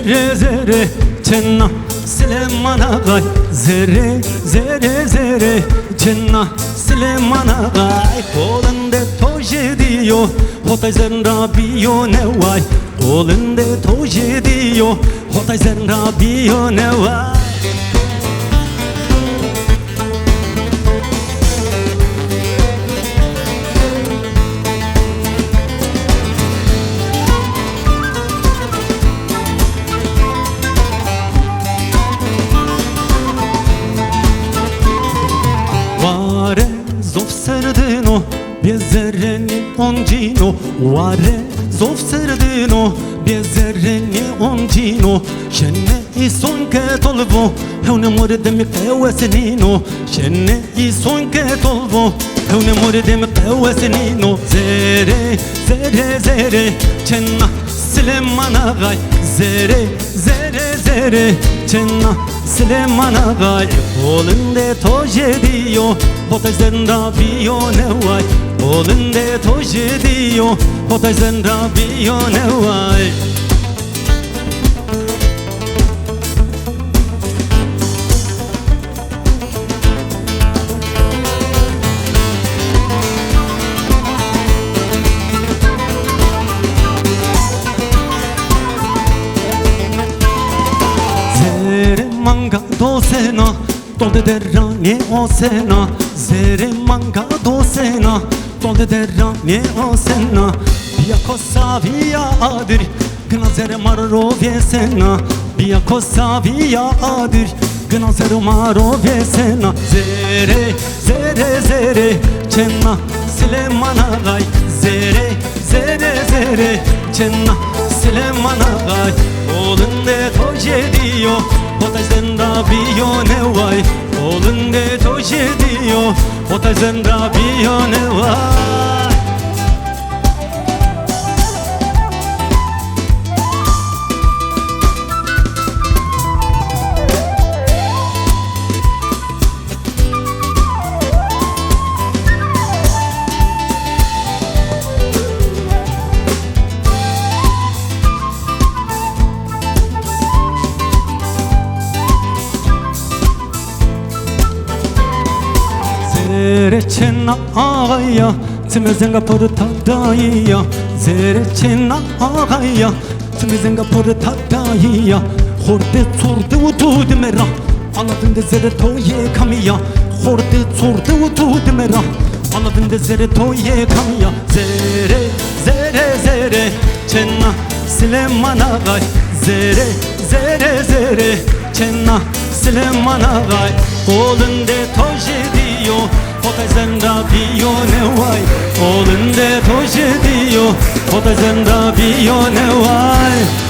zere zere Cenna Süleyman Ağay Zere zere zere Cenna Süleyman Ağay Kolunda toj ediyor Hotay zerra biyo ne vay Kolunda toj ediyor Hotay zerra biyo ne vay Vare zov srdino Bjezereni onđino Vare zov srdino Bjezereni onđino Šene I sonke tolvo Hevne morde mi qewesenino Šene I sonke tolvo Hevne morde mi qewesenino Zere zere zere Cenna Süleyman Ağay Zere zere zere Cenna Süleyman Ağay Kolunda toj ediyor Hotay zerra biyo ne vay Kolunda toj ediyor Hotay zerra biyo ne vay Zere manga dosena Dolde derrane o sena Zere manga dosena Dolde derrane o sena Bia kosa via adir Gna zere marro vesena Bia kosa via adir Gna zere marro vesena Zere zere zere Cenna Süleyman Ağay Zere zere zere Cenna Süleyman Ağay Kolunda toj ediyor Hotay zerra biyo ne vay Kolunda toj ediyor Hotay zerra biyo ne vay Zere Cenna Ağaya Timizenga porta daya Zere Cenna Ağaya Timizenga porta daya Horde sordu utu demera Anladın da zere toye kamiya Horde sordu utu demera Anladın da zere toye kamiya Zere zere zere Cenna Süleyman Ağay Zere zere zere Cenna Süleyman Ağay Kolunda toj ediyor Hotay zerra biyo ne vay Kolunda toj ediyor Hotay zerra biyo ne vay